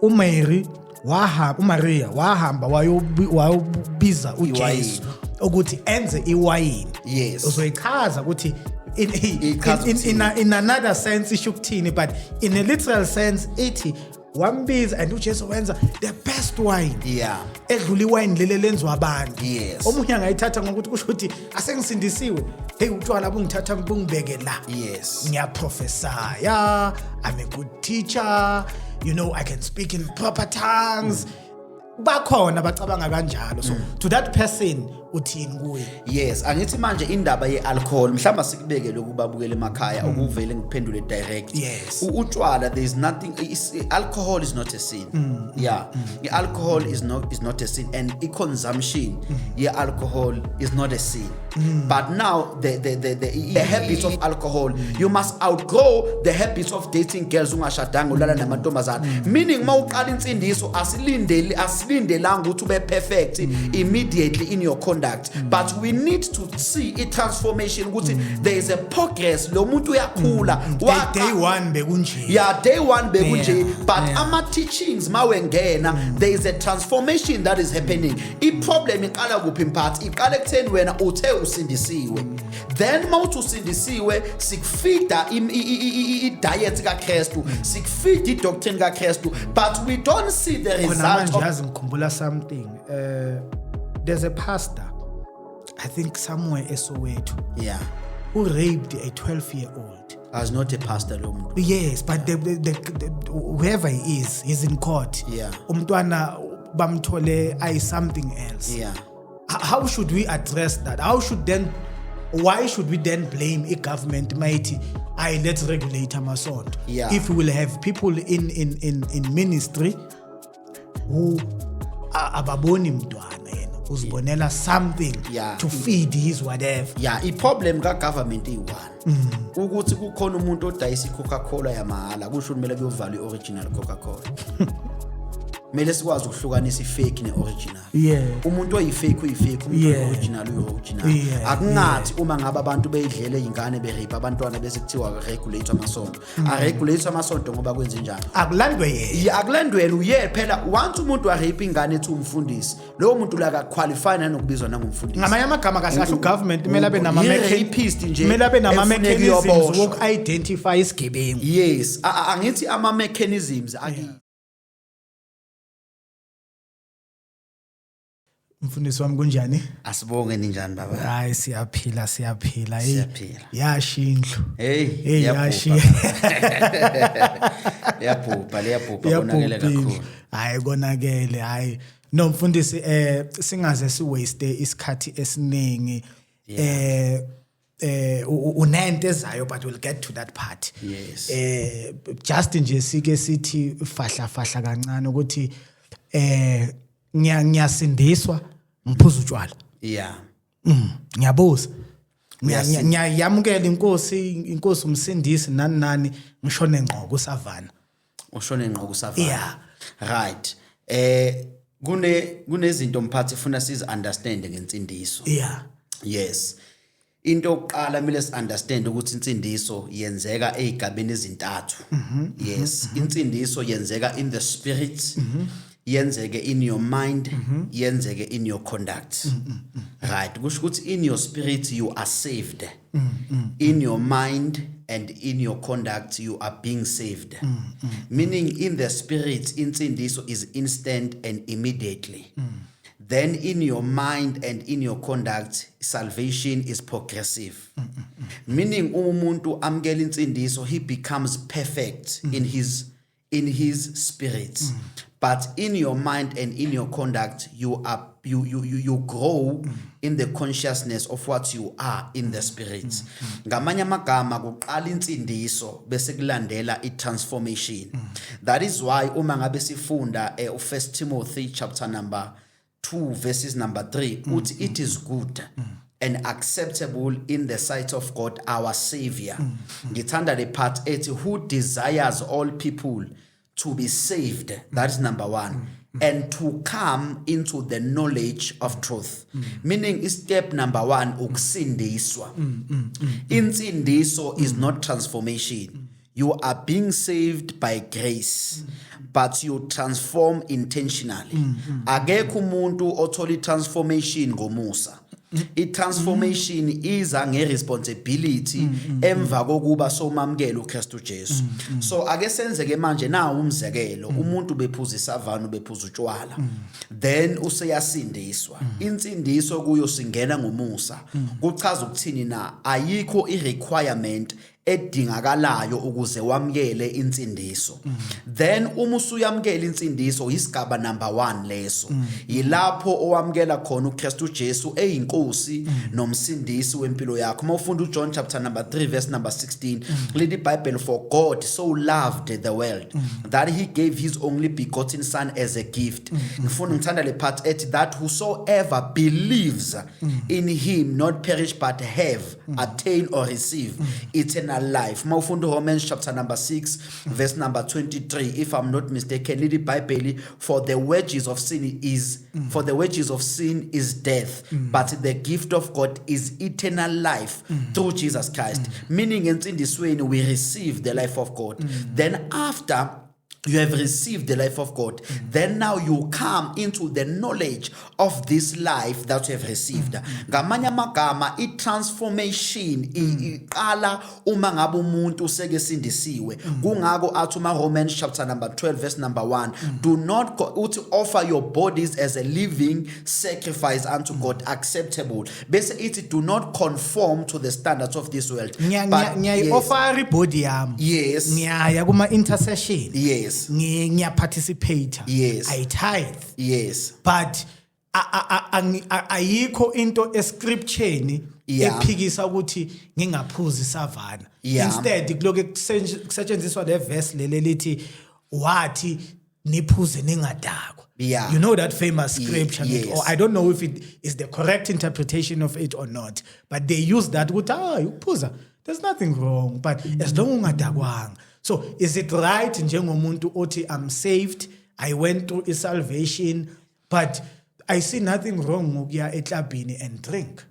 uMaria wahamba wayobiza uJesu ukuthi enze iwayini. Yes. Uzoyichaza ukuthi in another sense isho ukuthini, but in a literal sense ithi wambiza and uJesu wenza the best wine. Yeah. Edlula iwine lele lenzwa abantu. Yes. Omunye angayithatha ngokuthi kusho ukuthi asengisindisiwe. Hey utshwala bungithatha bungibeke la. Yes. Ngiyaprophesya, I'm a good teacher, you know, I can speak in proper tongues. Bakhona bacabanga kanjalo. So to that person uthini kuye? Yes, angithi manje indaba ye-alcohol mhlawumbe sikubeke lokubabukela emakhaya ukuvele ngiphendule direct. Yes. Utshwala, there is nothing, alcohol is not a sin. Yeah. Alcohol is not a sin, and consumption alcohol is not a sin. But now the habits of alcohol, you must outgrow the habits of dating girls ungashadanga ulala namantombazana. Meaning mawuqala insindiso asilindelanga ukuthi ube perfect immediately in your conduct, but we need to see a transformation ukuthi there is a progress, lo muntu uyakhula. Day one bekunje. Yeah, day one bekunje, but ama teachings mawengena, there is a transformation that is happening. I problem iqala kuphi mphathi? Iqala ekutheni wena uthe usindisiwe. Then mawuthi usindisiwe sikufida I diet kaKristu, sikufida I doctrine kaKristu, but we don't see the result of ngikhumbula something. There's a pastor, I think somewhere Soweto, who raped a 12-year-old. As not a pastor lo muntu. Yes, but the whoever he is, he's in court. Yeah. Umntwana bamthole something else. Yeah. How should we address that? Why should we then blame a government mighty? Let's regulate amasonto. Yeah. If we will have people in ministry who ababoni mntwana yena uzibonela something to feed his whatever. Yeah, I problem ka government i1 ukuthi kukhona umuntu odayisa iCoca-Cola yamahala kusho kumele kuyovala ioriginal Coca-Cola. Mele sikwazi ukuhlukanisa ifake neoriginal. Umuntu oyifake uyifake, umuntu original uyoriginal. Akungathi uma ngaba abantu beyidlela izingane berape abantwana bese kuthiwa regulate amasonto. Regulate amasonto ngoba kwenze njani? Akulandwe yena. Akulandwe uye phela once umuntu arape ingane ethi umfundisi, lo muntu la ka qualify nanokubizwa nangumfundisi. Ngamanye amagama kahle government kumele abe nama mechanisms kumele abe nama mechanisms woku identify isigebengu. Yes, angithi ama mechanisms Mfundisi wami kunjani? Asibonge ninjani baba? Hayi siyaphila. Yashindlu. Hey, yashi. Liyabhubha konakele kakhulu. Hayi konakele, hayi. No mfundisi singaze si waste isikhathi esiningi. Unento ezayo, but we'll get to that part. Yes. Just nje sike sithi fahla kancane ukuthi ngiyasindiswa ngiphuza utshwala. Yeah. Ngiyabuza. Ngiyamukela inkosi umsindisi nani ngishone ngqo kusavana. Ushone ngqo kusavana. Yeah. Right. Kunezinto mphathi ufuna siz understand ngensindiso. Yeah. Yes. Into yokuqala kumele si understand ukuthi insindiso yenzeka ezigabeni ezintathu. Yes, insindiso yenzeka in the spirit. Yenzeke in your mind, yenzeke in your conduct. Right, kusho ukuthi in your spirit you are saved. In your mind and in your conduct you are being saved. Meaning in the spirit insindiso is instant and immediately. Then in your mind and in your conduct salvation is progressive. Meaning umuntu amkela insindiso he becomes perfect in his spirit. But in your mind and in your conduct, you grow in the consciousness of what you are in the spirit. Ngamanye amagama kuqala insindiso bese kulandela i-transformation. That is why uma ngabe sifunda 1 Timothy chapter number 2 verses number 3 uthi it is good and acceptable in the sight of God our Savior. Ngithanda le part ethi who desires all people to be saved. That is number 1. And to come into the knowledge of truth. Meaning step number 1 ukusindiswa. Insindiso is not transformation. You are being saved by grace. but you transform intentionally. Akekho umuntu othola transformation ngomusa. I-transformation iza nge-responsibility emva kokuba somamukela uKristu Jesu. So ake senzeke manje na umzekelo umuntu bephuza isavana bephuza utshwala then useyasindiswa. Insindiso kuyo singena ngomusa. Kuchaza ukuthini na ayikho i-requirement edingakalayo ukuze wamkele insindiso. Then uma usuyamkela insindiso isigaba number 1 leso. Yilapho owamkela khona uKristu Jesu eyinkosi nomsindisi wempilo yakho. Mawufunda uJohn chapter number 3 verse number 16, lithi iBhayibheli, for God so loved the world that he gave his only begotten son as a gift. Ngifuna ngithanda le part ethi that whosoever believes in him not perish but have attain or receive eternal life. Mawufunda Romans chapter number 6 verse number 23, if I'm not mistaken, lithi iBhayibheli, for the wages of sin is death, but the gift of God is eternal life through Jesus Christ. Meaning insindisweni we receive the life of God. Then after you have received the life of God, then now you come into the knowledge of this life that you have received. Ngamanye amagama i-transformation iqala uma ngabe umuntu sekesindisiwe. Kungako athi uma Romans chapter number 12 verse number 1, do not to offer your bodies as a living sacrifice unto God acceptable. Bese ithi do not conform to the standards of this world. Ngiya offer body yami. Yes. Ngiya kuma intercession. Yes. Ngiya participate. Yes. I tithe. Yes. But ayikho into escriptureni ephikisa ukuthi ngingaphuza isavana. Instead kuloke kusetshenziswa le verse lelithi wathi niphuze ningadakwa. You know that famous scripture. Yes. Or I don't know if it is the correct interpretation of it or not, but they use that ukuthi ukuphuza, there's nothing wrong, but as long ungadakwanga. So is it right njengomuntu othi I'm saved, I went through salvation, but I see nothing wrong ngokuya eklabini and drink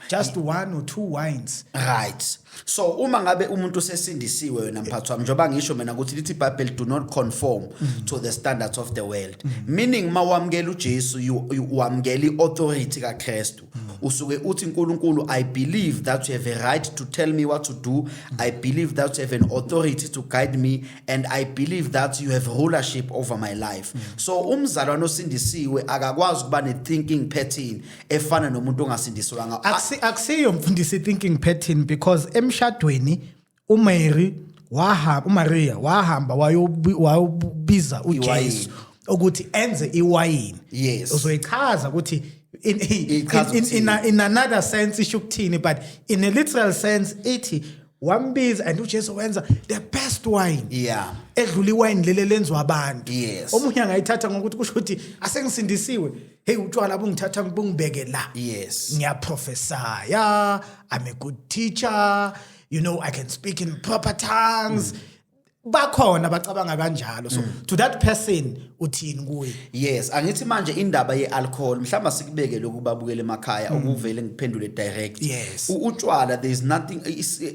just 1 or 2 wines. Right. So uma ngabe umuntu sesindisiwe wena mphathi wami, njoba ngisho mina ukuthi lithi iBhayibheli do not conform to the standards of the world. Meaning mawamkela uJesu you wamkela iauthority kaKristu. Usuke uthi uNkulunkulu, I believe that you have a right to tell me what to do. I believe that you have an authority to guide me, and I believe that you have rulership over my life. So umzalwane osindisiwe akakwazi kuba ne thinking pattern efana nomuntu ongasindiswanga. Akusiyo mfundisi thinking pattern, because emshadweni uMaria wahamba wayobiza uJesu ukuthi enze iwayini. Yes. Uzoyichaza ukuthi in another sense ishukuthini, but in a literal sense ithi wambiza and uJesu wenza the best wine. Yeah. Edlula iwine lele lenzwa abantu. Yes. Omunye angayithatha ngokuthi kusho ukuthi asengisindisiwe, hey utshwala bungithatha ngibungibeke la. Yes. Ngiyaprophesya, I'm a good teacher, you know, I can speak in proper tongues. Bakhona bacabanga kanjalo. So to that person uthini kuye? Yes, angithi manje indaba yealcohol mhlamba sikubeke lokubabukela emakhaya ukuvele ngiphendule direct. Yes. Utshwala, there is nothing,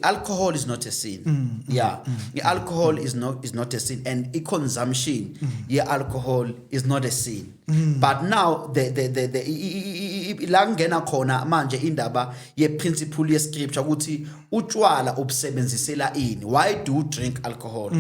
alcohol is not a sin. Yeah. Alcohol is not a sin, and consumption alcohol is not a sin. But now la ngena khona manje indaba yeprinciple yescripture ukuthi utshwala obusebenzisela ini. Why do you drink alcohol?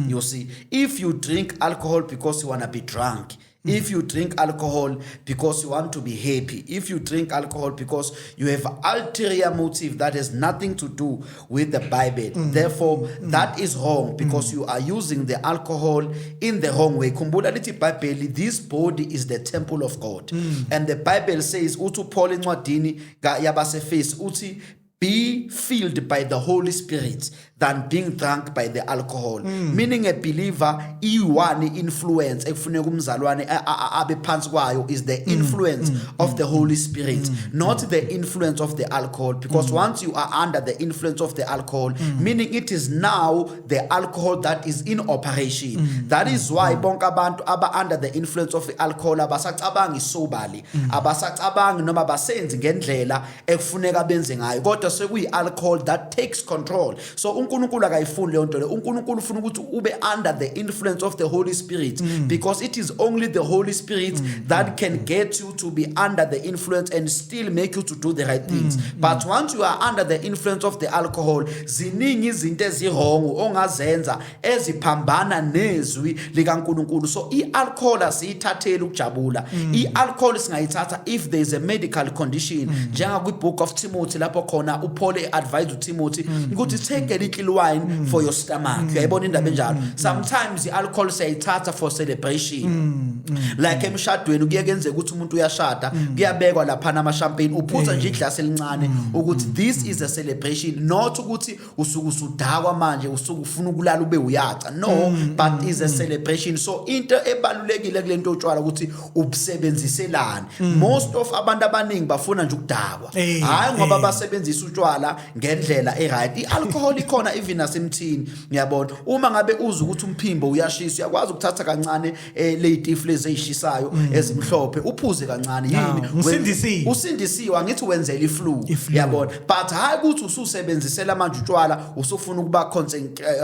You see, if you drink alcohol because you want to be drunk, if you drink alcohol because you want to be happy, if you drink alcohol because you have ulterior motive that has nothing to do with the Bible, therefore that is wrong, because you are using the alcohol in the wrong way. Kumbula lithi iBhayibheli, this body is the temple of God, and the Bible says uthi Paul encwadini yabaseFesi uthi be filled by the Holy Spirit than being drunk by the alcohol. Meaning a believer, iwani influence ekufuneka umzalwane abe phansi kwayo is the influence of the Holy Spirit, not the influence of the alcohol, because once you are under the influence of the alcohol, meaning it is now the alcohol that is in operation. That is why bonke abantu aba under the influence of the alcohol abasacabangi sobali, abasacabangi noma basenzi ngendlela ekufuneka benze ngayo, kodwa sekuyi alcohol that takes control. So uNkulunkulu akayifuni leyo nto le. uNkulunkulu ufuna ukuthi ube under the influence of the Holy Spirit because it is only the Holy Spirit that can get you to be under the influence and still make you to do the right things. But once you are under the influence of the alcohol, ziningi izinto ezirong ongazenza eziphambana nezwi likaNkulunkulu. So i-alcohol asiyithatheli ukujabula. I-alcohol singayithatha if there is a medical condition. Njenga kwi-book of Timothy lapho khona uPaul advise uTimothy ukuthi take a little wine for your stomach. Uyayibona indaba enjalo. Sometimes i-alcohol sayithatha for celebration. Like emshadweni kuye kenzeka ukuthi umuntu uyashada, kuyabekwa lapha nama champagne, uphuza nje iglasi elincane ukuthi this is a celebration, not ukuthi usuku usudakwa manje usuku ufuna ukulala ube uyaca. No, but is a celebration. So into ebalulekile kule nto utshwala ukuthi ubusebenziselana. Most of abantu abaningi bafuna nje ukudakwa. Hayi ngoba basebenzisa utshwala ngendlela eright. I-alcohol ikhona even nasemthini, ngiyabona. Uma ngabe uza ukuthi umphimbo uyashisa, uyakwazi ukuthatha kancane leyitifu lezi ezishisayo ezimhlophe uphuze kancane yini usindisiwe ngithi wenzela iflu, yabona. But hayi ukuthi ususebenzisela manje utshwala usufuna ukuba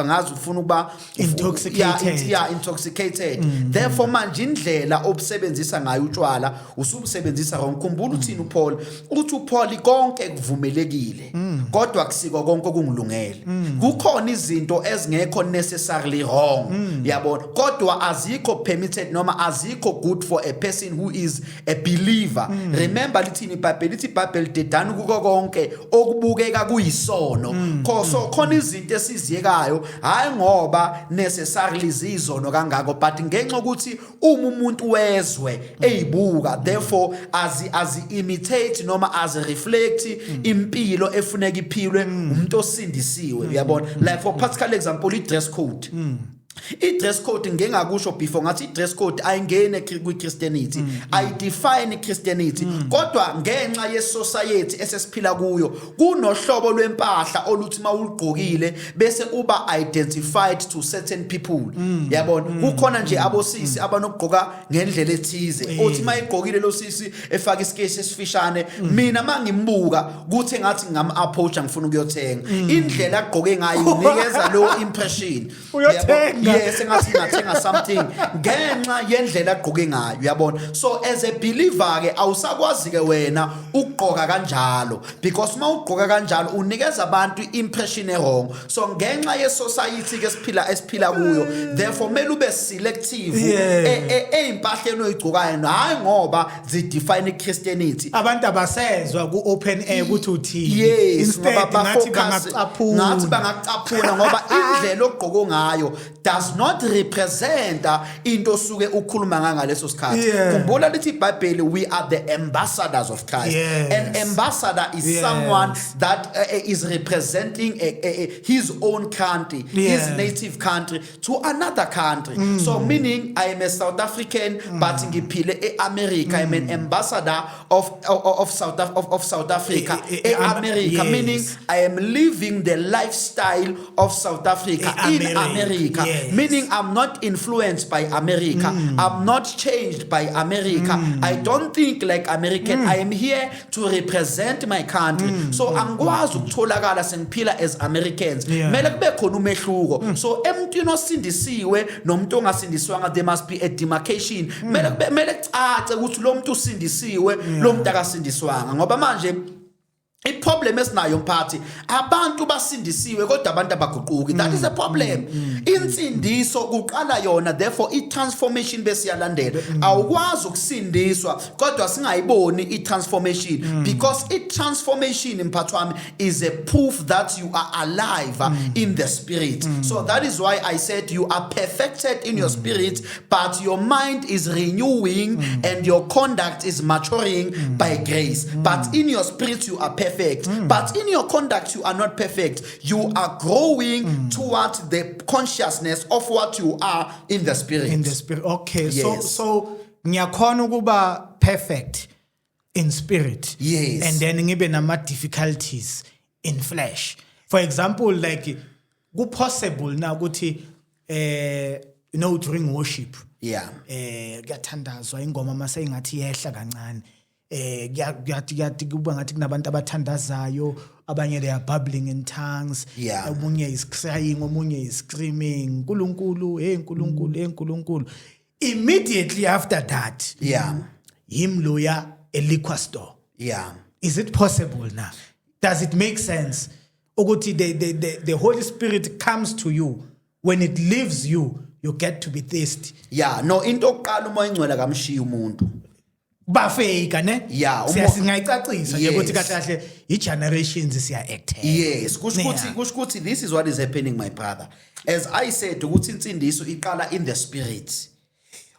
ngazi ufuna ukuba intoxicated. Therefore manje indlela obusebenzisa ngayo utshwala usubusebenzisa wrong. Khumbula uthini uPaul uthi uPaul konke kuvumelekile kodwa kusiko konke okungilungele. Kukhona izinto ezingekho necessarily wrong, yabona, kodwa azikho permitted noma azikho good for a person who is a believer. Remember lithini iBhayibheli, lithi iBhayibheli dedani kuko konke okubukeka kuyisono. So khona izinto esiziyekayo hayi ngoba necessarily zizono kangako, but ngenxa ukuthi uma umuntu wezwe eyibuka, therefore as imitate noma as reflect impilo efuneka iphilwe umuntu osindisiwe, uyabona. Like for particular example i-dress code. I-dress code ngengakusho before ngathi i-dress code ayingene kwi-Christianity, ayidefine i-Christianity, kodwa ngenxa ye-society esesiphila kuyo kunohlobo lwempahla oluthi mawuligqokile bese uba identified to certain people, yabona. Kukhona nje abosisi abanokugqoka ngendlela ethize, othi mayigqokile lo sisi efaka isikesi esifishane, mina mangimbuka kuthi ngathi ngam-approach ngifuna ukuyothenga indlela agqoke ngayo unikeza lo impression, uyothenga. Yes, engathi ngathenga something ngenxa yendlela agqoke ngayo, uyabona. So as a believer ke awusakwazi ke wena ukugqoka kanjalo because mawugqoka kanjalo unikeza abantu impression wrong. So ngenxa ye society ke esiphila kuyo, therefore mele ube selective eimpahleni oyigqokayo, hayi ngoba zi define Christianity. Abantu abasezwa ku open air ukuthi uthi instead ngathi bangacaphuna ngoba indlela ogqoko ngayo does not represent into suke ukhuluma ngaleso sikhathi. Khumbula lithi iBhayibheli we are the ambassadors of Christ. An ambassador is someone that is representing his own country, his native country to another country. So meaning I am a South African but ngiphile eAmerica. I am an ambassador of South Africa America, meaning I am living the lifestyle of South Africa in America. Meaning I'm not influenced by America. I'm not changed by America. I don't think like American. I am here to represent my country. So angikwazi ukutholakala sengiphila as Americans. Mele kube khona umehluko. So emntwini osindisiwe nomuntu ongasindiswanga, there must be a demarcation. Mele kucace ukuthi lo muntu usindisiwe, lo muntu akasindiswanga. Ngoba manje i-problem esinayo mphathi abantu basindisiwe kodwa abantu abaguquki. That is a problem. Insindiso kuqala yona, therefore i-transformation besiyalandela. Awukwazi ukusindiswa kodwa singayiboni i-transformation because i-transformation mphathi wami is a proof that you are alive in the spirit. So that is why I said you are perfected in your spirit, but your mind is renewing and your conduct is maturing by grace. But in your spirit you are perfect. But in your conduct you are not perfect. You are growing towards the consciousness of what you are in the spirit. In the spirit. Okay. Yes. So ngiyakhona ukuba perfect in spirit. Yes. And then ngibe nama difficulties in flesh. For example, like go possible now ukuthi during worship. Yeah. Kuyathandazwa ingoma mase ingathi yehla kancane. kuyathi kuba ngathi kunabantu abathandazayo, abanye they are babbling in tongues, Yeah. omunye is crying, omunye is screaming, nkulunkulu, hey nkulunkulu, hey nkulunkulu. Immediately after that, Yeah. him lawyer a liquor store. Yeah. Is it possible now? Does it make sense? Ukuthi the Holy Spirit comes to you. When it leaves you, you get to be thirsty. Yeah, no into oqala uma ingcwele kamshiya umuntu. Bafake ne? Yeah, singayicacisa nje ukuthi Yes. kahle kahle i generations siya act. Yes, kusho Yeah. ukuthi this is what is happening, my brother. As I said, ukuthi insindiso iqala in the spirit.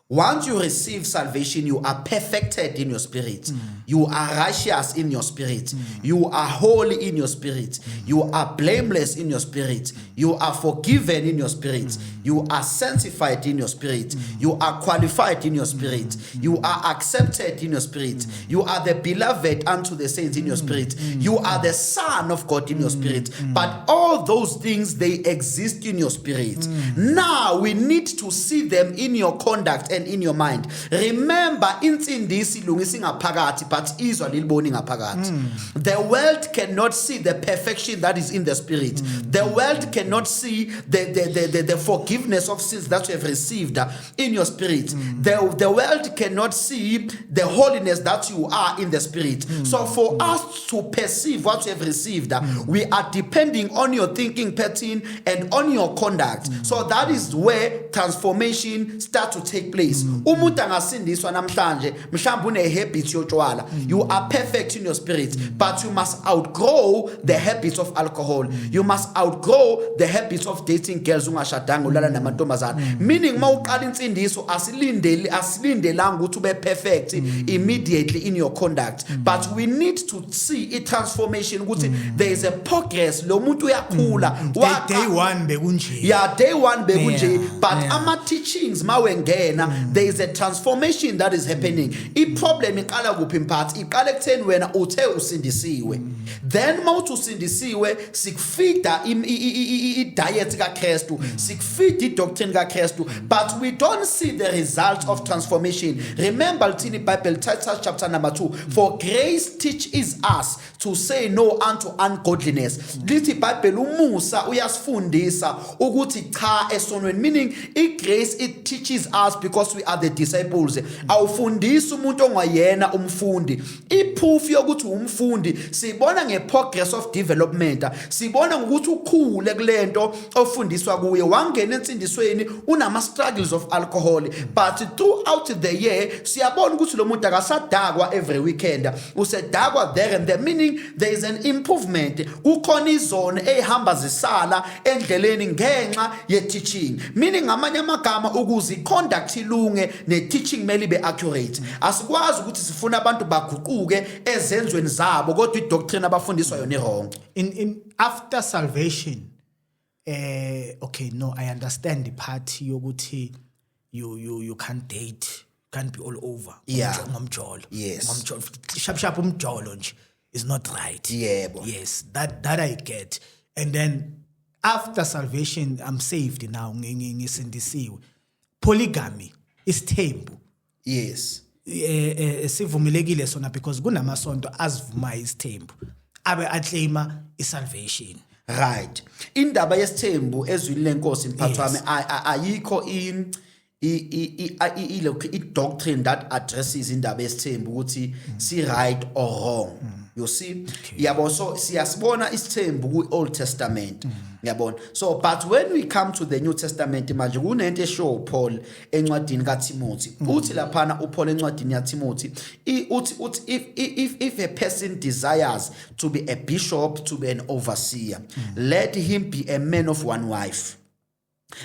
Once you receive salvation, you are perfected in your spirit. You are righteous in your spirit. You are holy in your spirit. You are blameless in your spirit. You are forgiven in your spirit. You are sanctified in your spirit. You are qualified in your spirit. You are accepted in your spirit. You are the beloved unto the saints in your spirit. You are the son of God in your spirit. But all those things, they exist in your spirit. Now we need to see them in your conduct and in your mind. Remember, insindisi ilungisa ingaphakathi but izwa liliboni ngaphakathi. The world cannot see the perfection that is in the spirit. The world cannot see the forgiveness of sins that you have received in your spirit. The world cannot see the holiness that you are in the spirit. So for us to perceive what you have received, we are depending on your thinking pattern and on your conduct. So that is where transformation starts to take place. Umuntu angasindiswa namhlanje mhlawumbe une habit yotshwala. You are perfect in your spirit, but you must outgrow the habits of alcohol. You must outgrow the habits of dating girls ungashadanga ulala namantombazana. Meaning mawuqala insindiso asilindelanga ukuthi ube perfect immediately in your conduct, but we need to see a transformation ukuthi there is a progress. Lo muntu uyakhula. Day one bekunje. Yeah, day one bekunje, Yeah, but yeah. ama teachings mawengena, there is a transformation that is happening. I problem iqala kuphi mphathi? Iqala ekutheni wena uthe usindisiwe. Then mawuthi usindisiwe sikufeeda I diet kaKristu, sikufeeda I doctrine kaKristu, but we don't see the result of transformation. Remember in the Bible, Titus chapter number 2, for grace teaches us to say no unto ungodliness. Lithi Bible umusa uyasifundisa ukuthi cha esonweni, meaning grace it teaches us because we are the disciples. Awufundisa umuntu ongayena umfundi. Iproof yokuthi umfundi sibona ngeprogress of development. Sibona ngokuthi ukhule kulento ofundiswa kuye. Wangena insindisweni unama struggles of alcohol, but throughout the year siyabona ukuthi lo muntu akasadakwa every weekend. Usedakwa there and there, meaning there is an improvement. Kukhona izona ehamba zisala endleleni ngenxa ye teaching, meaning ngamanye amagama ukuze conduct ilunge ne teaching mele be accurate. Asikwazi ukuthi sifuna abantu baguquke ezenzweni zabo kodwa idoctrine abafundiswa yona wrong. In after salvation, okay, no, I understand the part yokuthi you can't date, can't be all over. Yeah. Ngomjolo. Yes. Ngomjolo. Sharp umjolo nje is not right. Yebo. Yes, that I get. And then after salvation, I'm saved now. Ngisindisiwe. Polygamy is thembu. Yes. Sivumelekile sona because kunamasonto azivuma isithembu abe aclaima isalvation. Right. Indaba yesithembu ezwini lenkosi mphathi wami ayikho i doctrine that addresses indaba yesithembu ukuthi si right or wrong. You see, yabo, so siyasibona isithembu ku Old Testament. Yabona. So but when we come to the New Testament manje kunento eshow Paul encwadini kaTimothy. Uthi laphana uPaul encwadini yaTimothy uthi if a person desires to be a bishop, to be an overseer, let him be a man of one wife.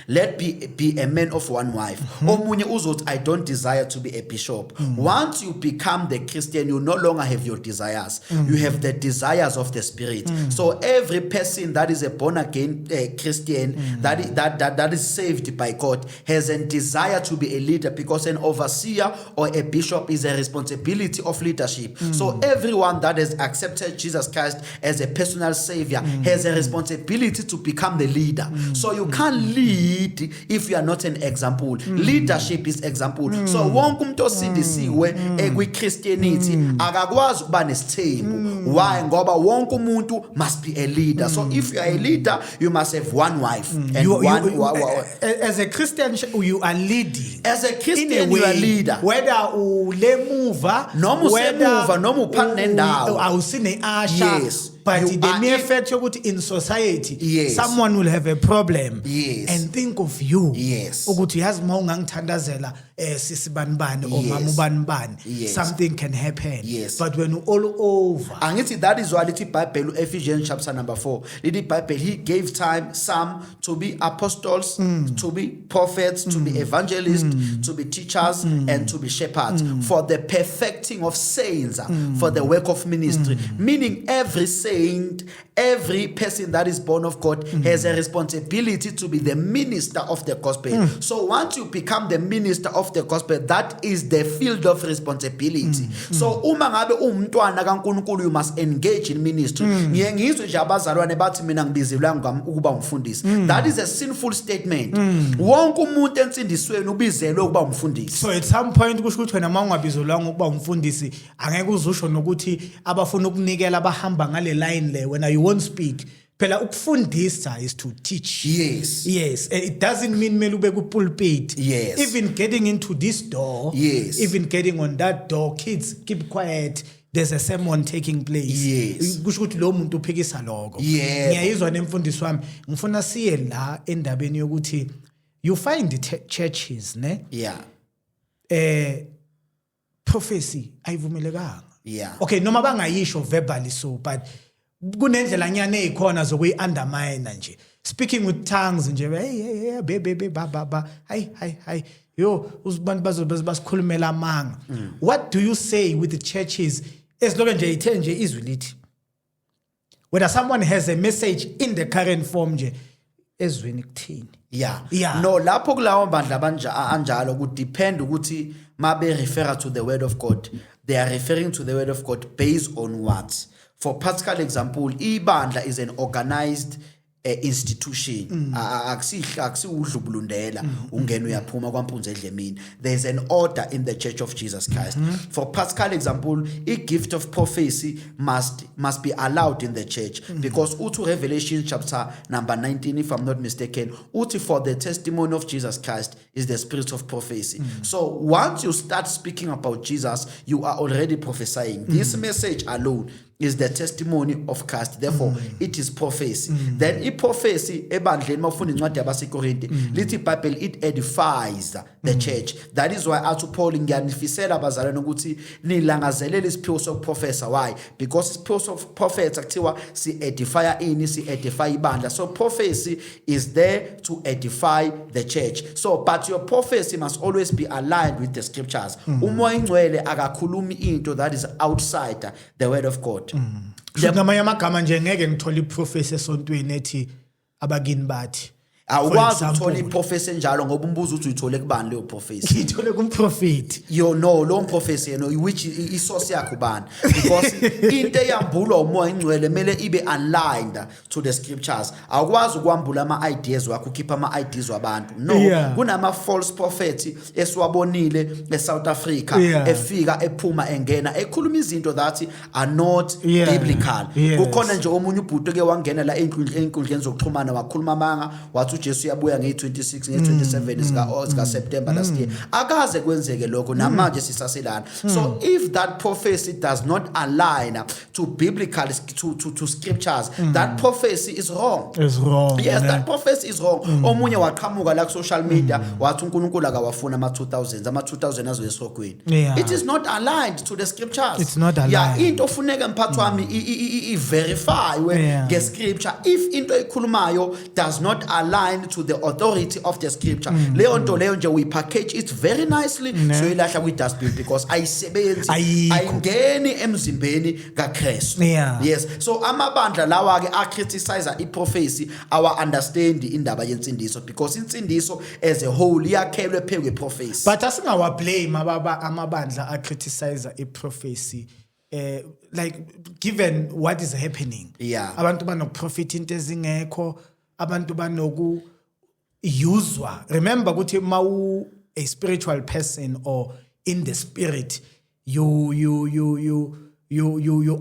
Let be a man of one wife. Omunye uzothi I don't desire to be a bishop. Once you become the Christian, you no longer have your desires. You have the desires of the Spirit. So every person that is a born again Christian, that is saved by God, has a desire to be a leader, because an overseer or a bishop is a responsibility of leadership. So everyone that has accepted Jesus Christ as a personal savior has a responsibility to become the leader. So you can't live lead if you are not an example. Leadership is example. So wonke umuntu osindisiwe kwi-Christianity akakwazi ukuba nesithembu. Why? Ngoba wonke umuntu must be a leader. So if you are a leader, you must have one wife and as a Christian you are leading. As a Christian you are leader. Whether ulemuva noma usemuva noma uphana nendawo awusine asha. Yes. But You the are mere fact yokuthi in society Yes. someone will have a problem Yes. and think of you Yes. ukuthi yazi uma ungangithandazela sisi banibani or Yes. mama banibani Yes. something can happen. Yes. But when you all over angithi that is why lithi Bible Ephesians chapter number 4 lithi Bible he gave time some to be apostles, to be prophets, to be evangelists, to be teachers and to be shepherds for the perfecting of saints, for the work of ministry, meaning every saint, every person that is born of God has a responsibility to be the minister of the gospel. So once you become the minister of the gospel, that is the field of responsibility. So uma ngabe umntwana kaNkulunkulu, you must engage in ministry. Ngiye ngizwe nje abazalwane bathi mina ngibizelwe ukuba umfundisi. That is a sinful statement. Wonke umuntu ensindisweni ubizelwe ukuba umfundisi. so at some point kusho ukuthi wena mawungabizolwanga ukuba umfundisi angeke uzusho nokuthi abafuna ukunikela abahamba ngale line le when you won't speak. Phela ukufundisa is to teach. Yes. Yes. It doesn't mean mele ube ku pulpit. Yes. Even getting into this door. Yes. Even getting on that door. Kids, keep quiet. There's a sermon taking place. Yes. Kusho ukuthi lo muntu uphikisa lokho. Yeah. Ngiyayizwa nemfundisi wami. Ngifuna siye la endabeni yokuthi you find the churches, ne? Yeah. Prophecy ayivumelekanga. Yeah. Okay, noma bangayisho verbally so, but kunendlela nyane ezikhona zokuyi-undermine nje. Speaking with tongues nje, hey be ba hi yo uzibantu basikhulumela amanga. What do you say with the churches esilokho nje ithe nje izwi lithi? Whether someone has a message in the current form nje ezweni kuthini? Yeah. No, lapho kulawo bandla anjalo ku depend ukuthi mabe refer to the word of God. They are referring to the word of God based on what? For practical example, ibandla is an organized institution. Udlubulundela ungena uyaphuma kwampunzi edlemini. There is an order in the Church of Jesus Christ. For practical example, a gift of prophecy must be allowed in the church because utu Revelation chapter number 19, if I'm not mistaken, uti for the testimony of Jesus Christ is the spirit of prophecy. So once you start speaking about Jesus, you are already prophesying. This message alone is the testimony of Christ. Therefore, it is prophecy. Then prophecy ebandleni mawufunda incwadi yabaseKorinte lithi Bible it edifies the church. That is why athi Paul ngiyanifisela abazalwane ukuthi nilangazelele isiphiwo sokuprofesa. Why? Because isiphiwo sokuprofesa kuthiwa si edify ibandla. So prophecy is there to edify the church. So but your prophecy must always be aligned with the scriptures. Umoya ingcwele akakhulumi into that is outside the word of God. Ngamanye amagama nje ngeke ngithole iprofesi esontweni ethi abakini bathi awukwazi ukuthola iprofesi enjalo ngoba umbuzo uthi uyithole kubani leyo profesi. ngithole kumprofeti. You know lo mprofesi yena which isource yakho bani because into eyambulwa umoya ingcwele mele ibe aligned to the scriptures. Awukwazi ukwambula ama ideas wakho ukhipha ama ideas wabantu. No, kunama false prophets esiwabonile eSouth Africa efika ephuma engena ekhuluma izinto that are not biblical. Kukhona nje omunye ubhuti ke wangena la einkundleni zokuxhumana wakhuluma amanga wathi uJesu uyabuya nge26 nge27 sika September last year. Akaze kwenzeke lokho namanje sisaselana. So if that prophecy does not align to biblical to scriptures, that prophecy is wrong. It's wrong. Yes, that prophecy is wrong. Omunye waqhamuka la ku social media wathi uNkulunkulu akawafuna ama 2000 azo esokweni. It is not aligned to the scriptures. It's not aligned. Yeah, into ofuneka mphathi wami i verify nge scripture. If into ekhulumayo does not align to the authority of the scripture, leyo nto leyo nje we package it very nicely so ilahla kwi dustbin because ayisebenzi ayingeni emzimbeni kaKristu. Yes, so amabandla lawa ke a criticize iprofesi our understand indaba yensindiso because insindiso as a whole iyakhelwe phezu kweprofesi. But asingawa blame amabandla a criticize iprofesi. Like given what is happening, abantu banokuprofit into ezingekho, abantu banoku uzwa. Remember ukuthi mawu a spiritual person or in the spirit, you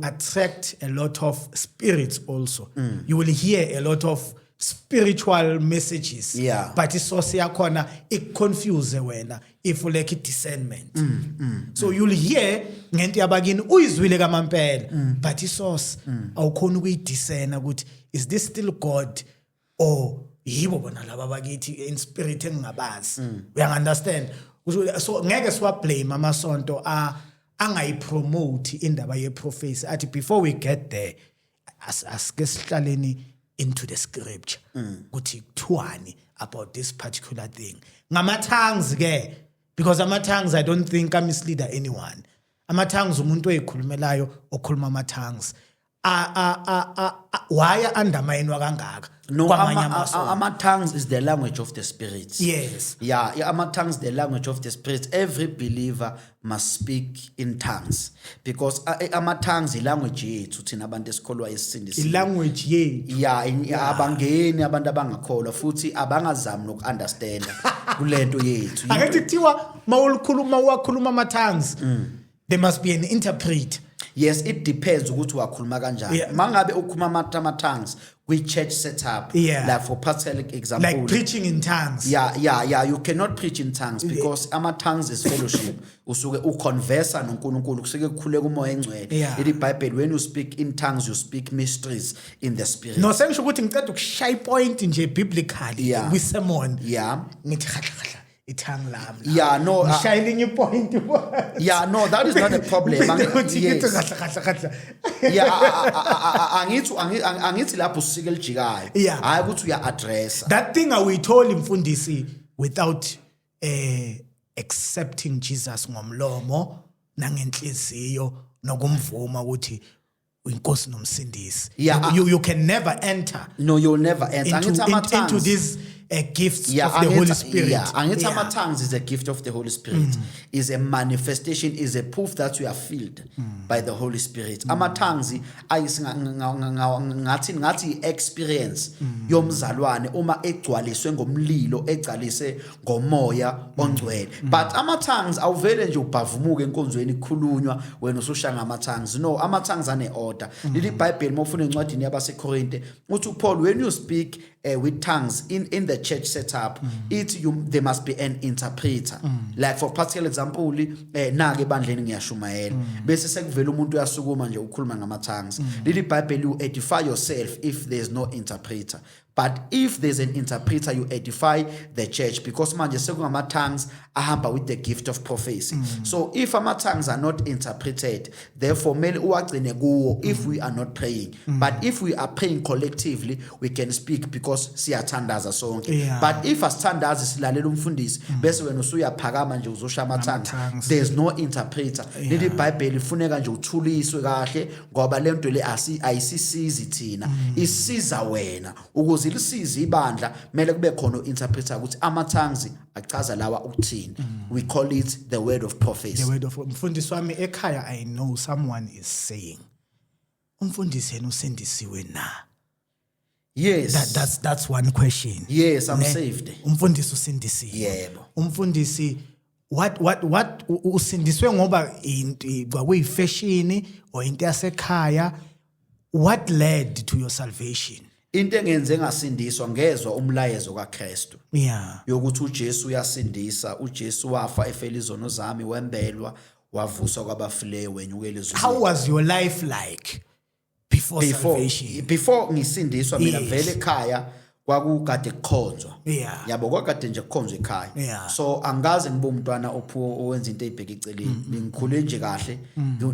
attract a lot of spirits also. You will hear a lot of spiritual messages. Yeah. But isource yakhona confuse wena if like discernment. So you'll hear ngento yabakini uyizwile kamampela, but isource awukhona ukuyidiscerna ukuthi is this still God or yibo bona laba bakithi in spirit engingabazi. We understand. So ngeke siwa blame amasonto angayipromote indaba ye-prophecy athi before we get there asike sihlaleni into the scripture ukuthi kuthiwani about this particular thing ngama-tongues ke, because ama-tongues I don't think mislead anyone. Ama-tongues umuntu oyikhulumelayo okhuluma ama-tongues why underminewa kangaka? No, ama-tongues is the language of the spirits. Yes. Yeah, ama-tongues the language of the spirits. Every believer must speak in tongues because ama-tongues is language yethu thina abantu esikholwa esisindisiwe. I-language yethu. Yeah, abangeni abantu abangakholwa futhi abangazami noku-understanda kulento yethu. Angithi kuthiwa mawukhuluma ama-tongues there must be an interpreter. Yes, it depends ukuthi wakhuluma kanjani. Mangabe ukhuluma ama-tongues kwi-church setup, like for particular example, like preaching in tongues. Yeah, you cannot preach in tongues because ama-tongues is fellowship. Usuke uconversa noNkulunkulu kusuke kukhuleka umoya engcwele. In the Bible, when you speak in tongues, you speak mysteries in the spirit. No, sengisho ukuthi ngicela ukushaya point nje biblically kwi-sermon. Ngithi khahla ithang lami. Yeah, no. Shining your point. Yeah, no, that is not a problem. Angithi lapho usike lijikayo. Hayi ukuthi uya address. That thing we told Mfundisi without accepting Jesus ngomlomo nangenhliziyo nokumvuma ukuthi uNkosi nomsindisi. You can never enter. No, you'll never enter into these gifts of the Holy Spirit. Angithi ama-tongues is a gift of the Holy Spirit. Is a manifestation, is a proof that you are filled by the Holy Spirit. Ama-tongues ngathi experience yomzalwane uma egcwaliswe ngomlilo, egcwalise ngomoya ongcwele. But ama-tongues awuvele nje ubhavumuke enkonzweni kukhulunywa wena usushaya ngama-tongues. No, ama-tongues ane-order. Leli Bible mawufuna encwadini yabaseKorinte uthi uPaul, when you speak with tongues in the church setup, there must be an interpreter. Like for particular example, nake ebandleni ngiyashumayela bese sekuvela umuntu uyasukuma nje ukhuluma ngama-tongues. Leli Bible, you edify yourself if there's no interpreter. But if there's an interpreter, you edify the church because manje sekungama-tongues ahamba with the gift of prophecy. So if ama-tongues are not interpreted, therefore mele uwagcine kuwo if we are not praying. But if we are praying collectively, we can speak because siyathandaza sonke. But if asithandazi silalela umfundisi bese wena usuyaphakama nje uzoshaya ama-tongues, there's no interpreter. Leli Bible ifuneka nje uthuliswe kahle ngoba lento le ayisisizi thina, isiza wena ukuze lisize ibandla. Mele kube khona interpreter ukuthi ama-tongues achaza lawa ukuthini. We call it the word of prophecy. The word of mfundisi wami ekhaya, I know someone is saying umfundisi yena usindisiwe na. Yes, that's one question. Yes, I'm saved. Umfundisi usindisiwe. Yebo. Umfundisi what usindiswe ngoba kwakuyifashion or into yasekhaya? What led to your salvation? Into engenze ngasindiswa ngezwe umlayezo kaKristu. Yokuthi uJesu uyasindisa, uJesu wafa efela izono zami, wembelwa, wavuswa kwabafileyo, wenyukele ezweni. How was your life like before salvation? Before ngisindiswa mina vele ekhaya kwakukade kukhonzwa. Yabo kwakade nje kukhonzwa ekhaya. So angaze ngibe umntwana owenza into ezibheka eceleni. Ngikhule nje kahle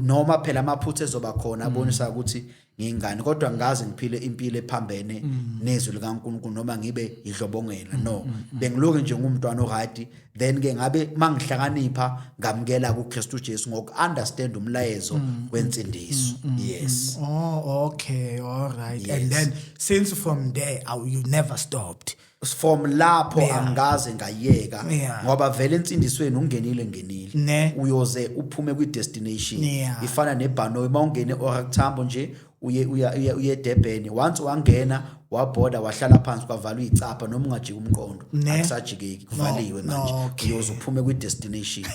noma phela amaphutha ezoba khona abonisa ukuthi ngingani, kodwa ngaze ngiphile impilo ephambene nezwi likaNkulunkulu noma ngibe idlobongela. No, bengiloke nje ngumntwana oright. Then ke ngabe mangihlakanipha ngamukela kuKristu Jesu ngoku-understand umlayezo wensindiso. Yes. Oh, okay, all right. Yes. And then since from there you never stopped. From lapho angaze ngayeka ngoba vele insindisweni ungenile uyoze uphume kwi destination ifana nebhanoyi mawungene eOractambo nje uye Durban once wangena wabhoda wahlala phansi kwavalwa izicapha noma ungajika umqondo akusajikeki kuvaliwe manje uyoze uphume kwi destination.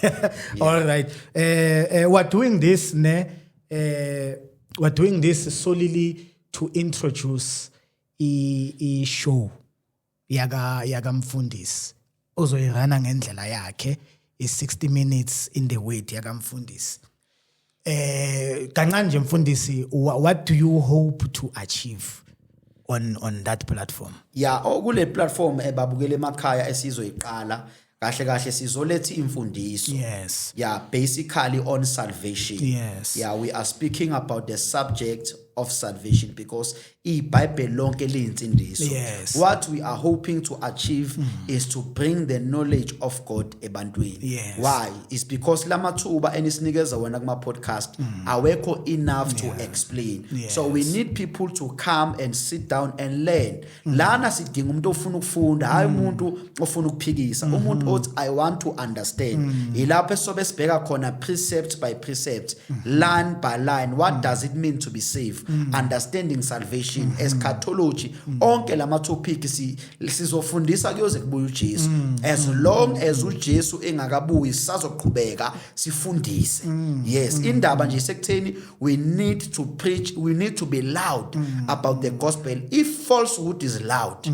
All right, we're doing this we're doing this solely to introduce I show yaga Mfundisi ozoyirana ngendlela yakhe i60 minutes in the word yaga Mfundisi. Kancane nje Mfundisi, what do you hope to achieve on that platform? Yeah, kule platform ebabukele emakhaya esizoyiqala kahle kahle sizoletha imfundiso. Yes. Yeah, basically on salvation. Yes. Yeah, we are speaking about the subject of salvation because iBhayibheli lonke liyinsindiso. Yes. What we are hoping to achieve is to bring the knowledge of God ebantwini. Yes. Why? It's because lamathuba enisinikeza wena kuma podcast awekho enough to explain. Yes. So we need people to come and sit down and learn. Lana sidinga umuntu ofuna ukufunda, hayi umuntu ofuna ukuphikisa. Umuntu othi I want to understand. Ilapho esobe sibheka khona precept by precept, line by line. What does it mean to be saved? Understanding salvation, eschatology, onke lama topics sizofundisa kuyoze kubuye uJesu. As long as uJesu engakabuyi sisazoqhubeka sifundise. Yes, indaba nje sekutheni we need to preach, we need to be loud about the gospel. If falsehood is loud,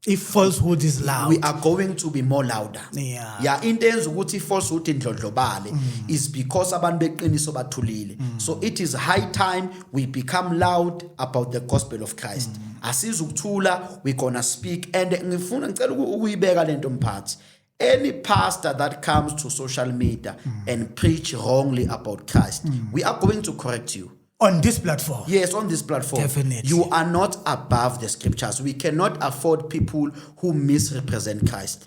if falsehood is loud, we are going to be more louder. Yeah. Into enza ukuthi falsehood indlondlobale is because abantu beqiniso bathulile. So it is high time we become loud about the gospel of Christ. Asizukuthula, we gonna speak, and ngicela ukuyibeka lento mphathi. Any pastor that comes to social media and preach wrongly about Christ, we are going to correct you. On this platform? Yes, on this platform. Definitely. You are not above the scriptures. We cannot afford people who misrepresent Christ.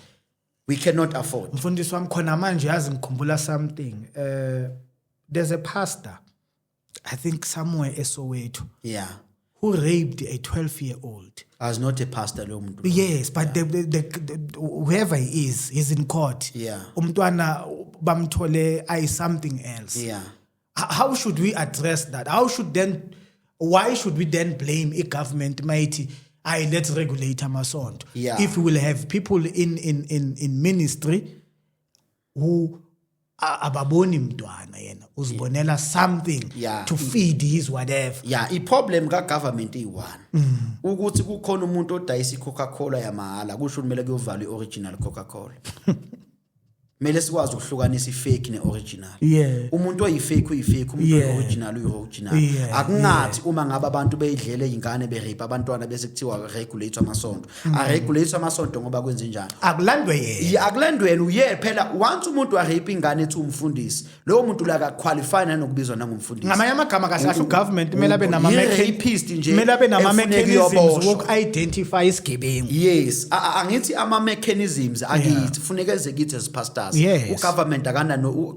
We cannot afford. Mfundisi wami khona manje yazi ngikhumbula something. There's a pastor, I think somewhere Soweto, who raped a 12-year-old. As not a pastor lo muntu. Yes, but the whoever he is, he's in court. Yeah. Umntwana bamthole ay something else. Yeah. How should we address that? Why should we then blame a government mighty? Let's regulate amasonto. Yeah. If we will have people in ministry who ababoni mntwana yena uzibonela something to feed his whatever. Yeah, iproblem ka government i1. Ukuthi kukhona umuntu odayisa iCoca-Cola yamahala kusho kumele kuyovala ioriginal Coca-Cola. Mele sikwazi ukuhlukanisa ifake neoriginal. Umuntu oyifake uyifake, umuntu oyoriginal uyoriginal. Akungathi uma ngabe abantu beyidlele ingane berape abantwana bese kuthiwa regulate amasonto. Regulate amasonto ngoba kwenze njani? Akulandwe yena. Akulandwe yena uye phela once umuntu wa rape ingane ethi umfundisi. Lowo muntu la ka qualify nanokubizwa nangumfundisi. Ngamanye amagama kahle government mele abe nama nje. Mele abe nama mechanisms woku identify isigebengu. Yes, angithi ama mechanisms akithi funeka ezekithi as pastors. Yes. Government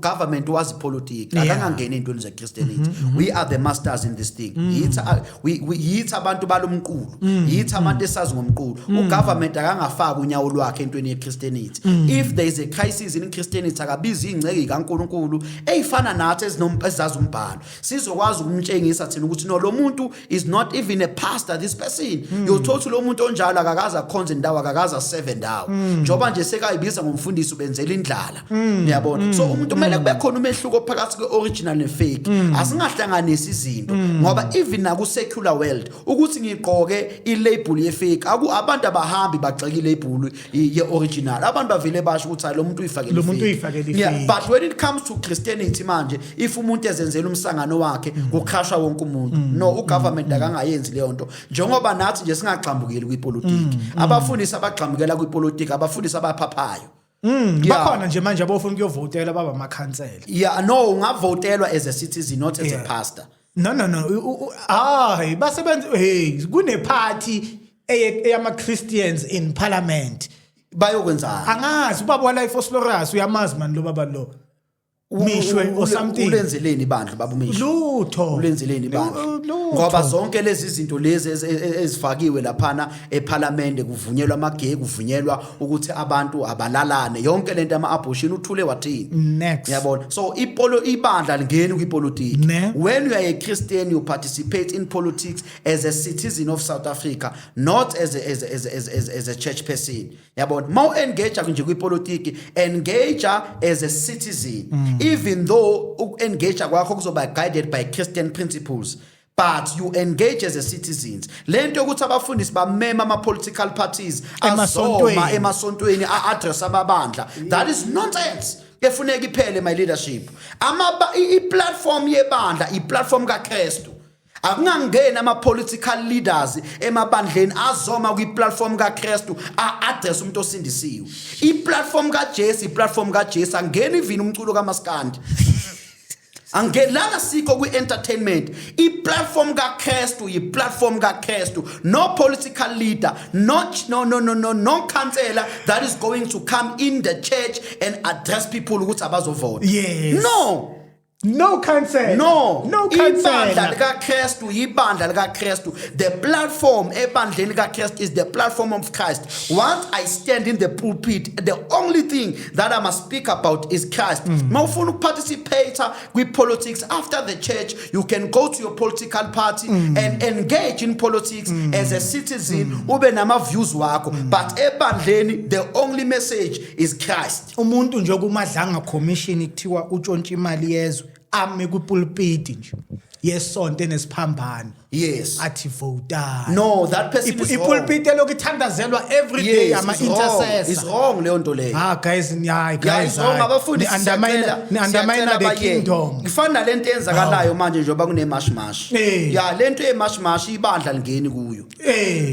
government was politics akangangena into ze Christianity. We are the masters in this thing. Yithi abantu balomqulu, yithi abantu esazi ngomqulu. Government akangafaka unyawo lwakhe entweni ye Christianity. If there is a crisis in Christianity akabiza ingceke kaNkulunkulu eyifana nathi ezazi umbhalo. Sizokwazi ukumtshengisa thina ukuthi no lo muntu is not even a pastor, this person. Yothothi lo muntu onjalo akakaza khonza indawo akakaza 7 ndawo. Njoba nje sekayibiza ngomfundisi ubenzela indlala. Uyabona? So umuntu kumele kube khona umehluko phakathi kwe-original ne-fake. Asingahlanganisi izinto ngoba even naku secular world ukuthi ngigqoke i-label ye-fake abantu abahambi bagxeka i-label ye-original. Abantu bavele basho ukuthi lo muntu uyifakele i-fake. Yeah, but when it comes to Christianity manje if umuntu ezenzela umsangano wakhe kukhashwa wonke umuntu. No, ugovernment akangayenzi leyo nto. Njengoba nathi nje singagxambukeli kwipolitiki. Abafundisi abagxambukela kwipolitiki, abafundisi abaphaphayo. Bakhona nje manje abofuna ukuyovotela baba amakhansela. Yeah, no, ungavotelwa as a citizen not as a pastor. No. Basebenza kune party eyama Christians in parliament. Bayokwenza. Angazi ubaba wa Life Florus uyamazi man lo baba lo. Mishwe or something. Ulenzeleni ibandla baba uMishwe? Lutho. Ulenzeleni ibandla? Lutho. Ngoba zonke lezi zinto lezi ezifakiwe laphana eParliament kuvunyelwa amagay, kuvunyelwa ukuthi abantu abalalane, yonke lento ama-abortion uthule wathini? Next. Yabona. So ibandla lingeni kwipolitiki. When you are a Christian, you participate in politics as a citizen of South Africa, not as a church person. Yabona. Mau engage nje kwipolitiki, engage as a citizen. Even though engage kwakho kuzoba guided by Christian principles, but you engage as a citizens. Lento ukuthi abafundisi bamema ama-political parties azoma emasontweni a-address amabandla. That is nonsense. Kefuneka iphele my leadership. I-platform yebandla, i-platform kaKristu. Akungangena ama-political leaders emabandleni azoma kwi-platform kaKristu a-address umuntu osindisiwe. I-platform kaJesu, i-platform kaJesu angena even umculo kaMaskandi. Angelanga sikho kwi-entertainment. I-platform kaKristu, i-platform kaKristu. No political leader, no counselor that is going to come in the church and address people ukuthi abazovota. Yes. No cancel. No cancel. Ibandla likaKristu. The platform ebandleni likaKristu is the platform of Christ. Once I stand in the pulpit, the only thing that I must speak about is Christ. Mawufuna participate with politics after the church, you can go to your political party and engage in politics as a citizen. Ube nama views wakho. But ebandleni, the only message is Christ. Umuntu nje kumadlanga commission kuthiwa utshontsha imali yezwe. Ame kupulpit nje yesonto nesiphambano. Yes. Athi vote. No, that person is wrong. Ipulpit lokuthandazelwa every day ama intercessor. It's wrong leyo nto leyo. Guys, guys, abafundisi undermine the kingdom. Kufana lento enzakalayo manje njengoba kune mash. Lento emash ibandla lingeni kuyo.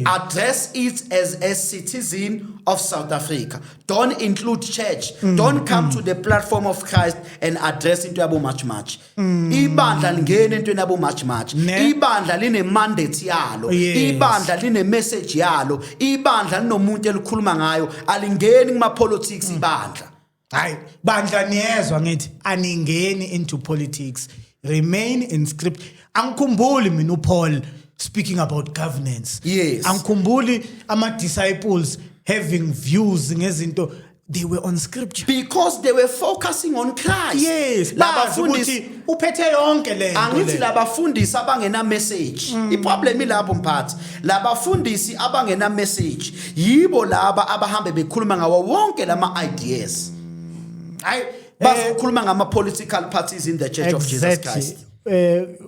Address it as a citizen of South Africa. Don't include church. Don't come to the platform of Christ and address into yabo match. Ibandla lingeni into yabo match. Ibandla line mandate yalo. Ibandla line message yalo. Ibandla linomuntu elikhuluma ngayo. Alingeni kuma politics ibandla. Hayi, bandla niyezwa ngithi aningeni into politics. Remain in script. Angikhumbuli mina uPaul speaking about governance. Yes. Angikhumbuli ama-disciples having views ngezinto. They were on scripture because they were focusing on Christ. Yes, labafundisi uphethe yonke lento. Angithi labafundisi abangena message. Iproblem ilapho mphathi. Labafundisi abangena message yibo laba abahambe bekhuluma ngawo wonke lama ideas. Hayi bazokhuluma ngama political parties in the Church of Jesus Christ.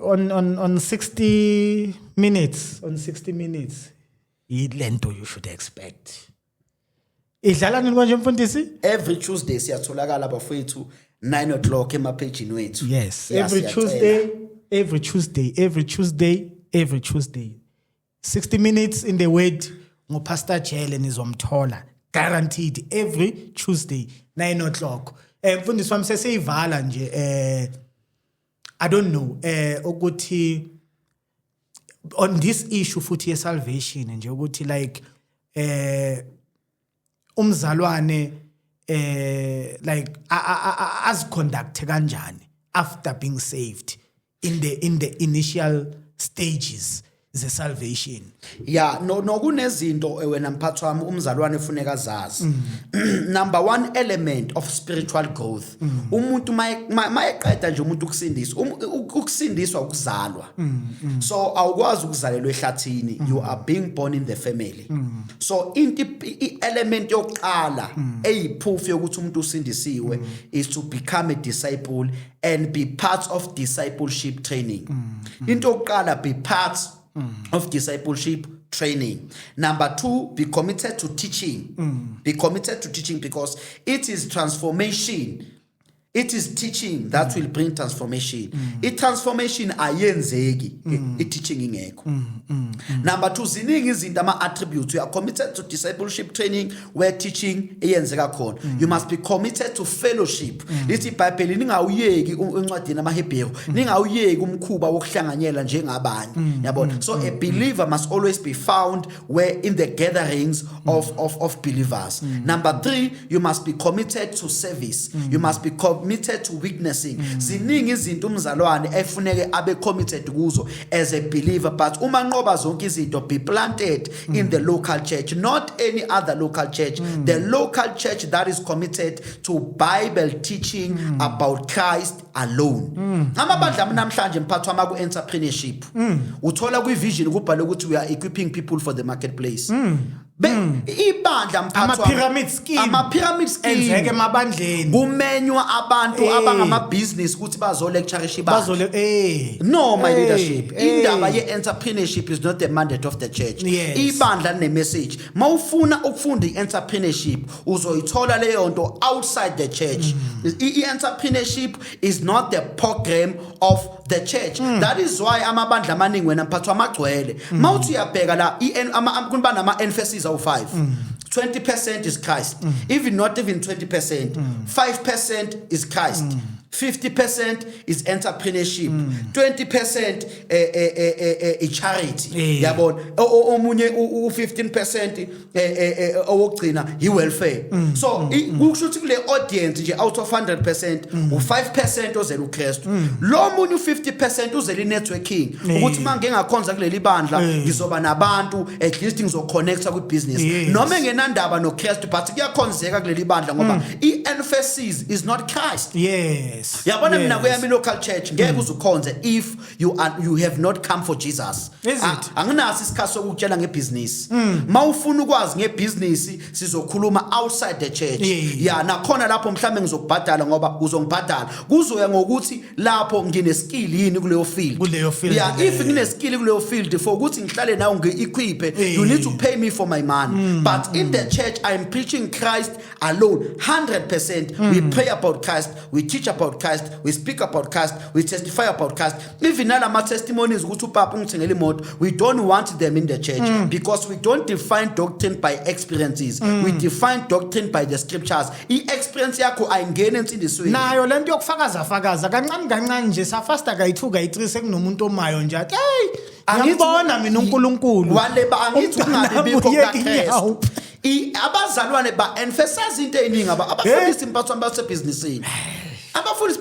On 60 minutes, yilento you should expect. Idlala nini manje mfundisi? Every Tuesday siyatholakala bafethu 9 o'clock emapagini wethu. Yes, every Tuesday. 60 minutes in the word ngoPastor Jele nizomthola. Guaranteed every Tuesday 9 o'clock. Mfundisi wami seseyivala nje I don't know ukuthi on this issue futhi ye salvation nje ukuthi like umzalwane like as conduct kanjani after being saved in the initial stages the salvation. Yeah, no kunezinto wena mphathi wami umzalwane ufuneka azazi. Number one element of spiritual growth. Umuntu mayeqeda nje umuntu ukusindiswa ukuzalwa. So awukwazi ukuzalelwa ehlathini, you are being born in the family. So element yokuqala eyiproof yokuthi umuntu usindisiwe is to become a disciple and be part of discipleship training. Into yokuqala be part of discipleship training. Number 2, be committed to teaching. Be committed to teaching because it is transformation. It is teaching that will bring transformation. Transformation ayenzeki, teaching ingekho. Number 2, ziningi izinto ama-attributes. You are committed to discipleship training where teaching iyenzeka khona. You must be committed to fellowship. Lithi iBhayibheli ningawuyeki encwadini amaHebheru, ningawuyeki umkhuba wokuhlanganyela njengabanye. Yabona? So a believer must always be found where in the gatherings of believers. Number 3, you must be committed to service. You must be committed to witnessing. Ziningi izinto umzalwane efuneke abe committed kuzo as a believer, but uma nqoba zonke izinto, be planted in the local church, not any other local church. The local church that is committed to Bible teaching about Christ alone. Amabandla namhlanje mphathwa ama ku entrepreneurship. Uthola ku vision kubhalwe ukuthi we are equipping people for the marketplace. Ibandla mphathwa ama pyramid scheme enzeke emabandleni kumenywa abantu abangama business ukuthi bazo lecture no my leadership indaba ye entrepreneurship is not the mandate of the church. Ibandla ne message mawufuna ukufunda entrepreneurship uzoyithola leyo nto outside the church. Entrepreneurship is not the program of the church. That is why amabandla amaningi wena mphathwa amagcwele mawuthi uyabheka la kunba nama emphasis awu 5. 20% is Christ. Even not even 20%. 5% is Christ. 50% is entrepreneurship. 20% charity. Yabona omunye u15% owugcina iwelfare. So kusho ukuthi kule audience nje out of 100% u5% ozela uKristu. Lo munye u50% uzela networking ukuthi manje ngingakhonza kuleli bandla ngizoba nabantu at least ngizoconnecta ku business. Noma ngenandaba noKristu but kuyakhonzeka kuleli bandla ngoba emphasis is not Christ. Yabona mina kuyami local church ngeke uzukhonze if you have not come for Jesus. Anginasi isikhathi sokutshela ngebusiness. Mawufuna ukwazi ngebusiness sizokhuluma outside the church. Nakhona lapho mhlambe ngizokubhadala ngoba uzongibhadala. Kuzoya ngokuthi lapho ngine skill yini kuleyo field. If ngine skill kuleyo field for ukuthi ngihlale nawe ngi-equip, you need to pay me for my money. But in the church I am preaching Christ alone 100%. We pray about Christ, we teach about Christ, we speak about Christ, we testify about Christ. Even my testimonies we don't want them in the church because we don't define doctrine by experiences. We define doctrine by the scriptures. Experience yakho ayingene insindisweni. Nayo lento yokufakaza kancane nje safasta kayi2 kayi3 sekunomuntu omayo nje athi hey ngiyabona mina uNkulunkulu waleba angithi ungabe bikho kaKristu. Abazalwane ba emphasize into eningi abafundisi mphathwa basebusinessini. Abafundisi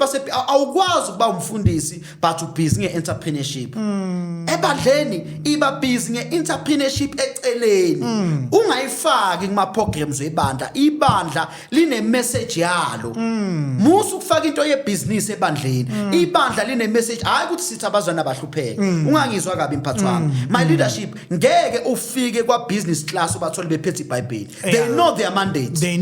awukwazi ukuba umfundisi but ubhizi nge-entrepreneurship. Ebandleni iba busy nge-entrepreneurship eceleni. Ungayifaki kuma programs webandla. Ibandla line message yalo. Musu ukufaka into yebusiness ebandleni. Ibandla line message hayi ukuthi sithi abazwana abahlupheka. Ungangizwa kabi mphathwami. My leadership ngeke ufike kwa business class ubathole bephethe iBhayibheli. They know their mandate.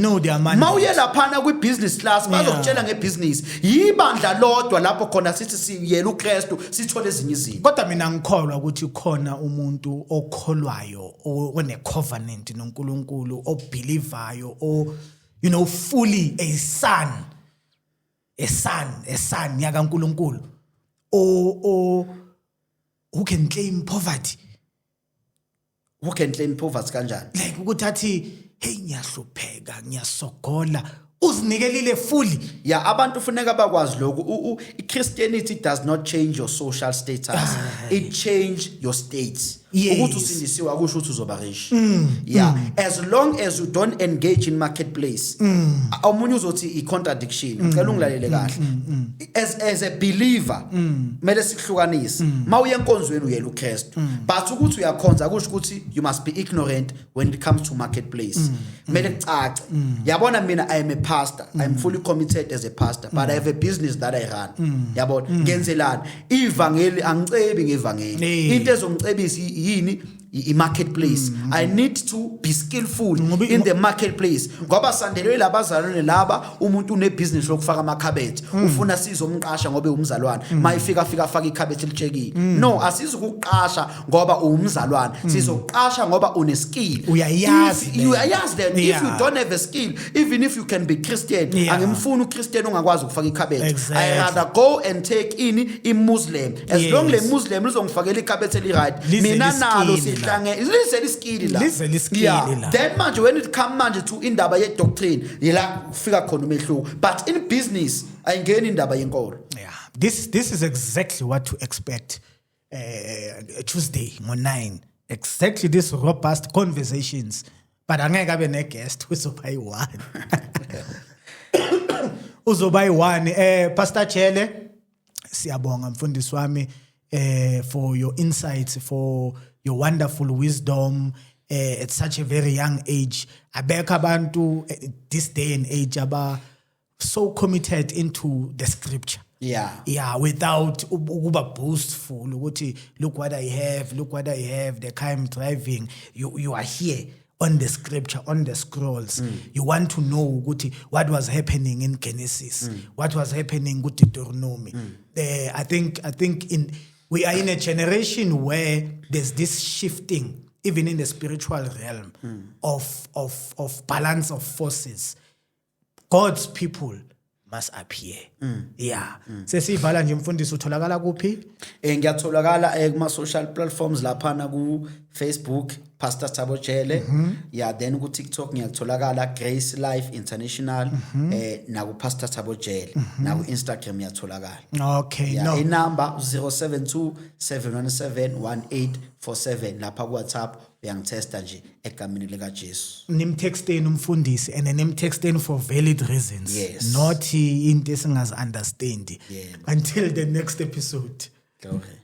Mawuye laphana kwi business class bazokutshela ngebusiness. Yibandla lodwa lapho khona sithi siyela uKristu sithole ezinye izinto. Kodwa mina ngikholwa ukuthi khona umuntu okholwayo one covenant noNkulunkulu obelievayo fully a son yakaNkulunkulu who can claim poverty. Who can claim poverty kanjani? Like ukuthi athi hey ngiyahlupheka ngiyasogola uzinikelile fully. Abantu funeka bakwazi lokho. Christianity does not change your social status. It change your state. Ukuthi usindisiwe akusho ukuthi uzoba rich. As long as you don't engage in marketplace. Awumunye uzothi i-contradiction. Ngicela ungilalele kahle. As a believer, mele sihlukanise. Mawuye enkonzweni uyela uKristu. But ukuthi uyakhonza akusho ukuthi you must be ignorant when it comes to marketplace. Mele kucace. Yabona mina I am a pastor. I am fully committed as a pastor, but I have a business that I run. Yabona ngenzelani? Ivangeli angicebi ngevangeli. Into ezongicebisa yini i-marketplace. I need to be skillful in the marketplace. Ngoba sandelwe labazalwane laba umuntu unebusiness lokufaka amakhabethe ufuna sizomqasha ngoba umzalwane mayifika faka ikhabethe lichekile. No, asizukuqasha ngoba umzalwane. Sizoqasha ngoba une skill. Uyayazi that if you don't have a skill, even if you can be Christian, angimfuni uChristian ongakwazi ukufaka ikhabethe. I rather go and take in Muslim. As long le Muslim uzongifakela ikhabethe li right. Mina nalo listen skill la. Then manje when it come manje to indaba ye doctrine yela ufika khona umehluko. But in business ayingeni indaba yenkolo. This is exactly what to expect Tuesday ngo9. Exactly this robust conversations. But angeke abe ne guest uzoba yi1. uzoba yi-1 Pastor Chele siyabonga mfundisi wami for your insights, for your wonderful wisdom at such a very young age. Abeka abantu this day and age aba so committed into the scripture. Yeah, without ukuba boastful ukuthi look what I have, the car I'm driving. You are here on the scripture, on the scrolls. You want to know ukuthi what was happening in Genesis, what was happening with Deuteronomy. I think we are in a generation where there's this shifting, even in the spiritual realm, of balance of forces. God's people must appear. Yeah. Sesivala nje mfundisi utholakala kuphi? Ngiyatholakala kuma social platforms lapha ku Facebook Pastor Thabo Chele. Yeah, then ku TikTok ngiyatholakala Grace Life International na ku Pastor Thabo Chele. Na ku Instagram ngiyatholakala. Okay, yeah, no. Inamba 0727171847 lapha ku WhatsApp uyangitesta nje egameni lika Jesu. Nimtexteni umfundisi and nimtexteni for valid reasons. Yes. Not into esingazi understand. Yeah. Until the next episode. Okay.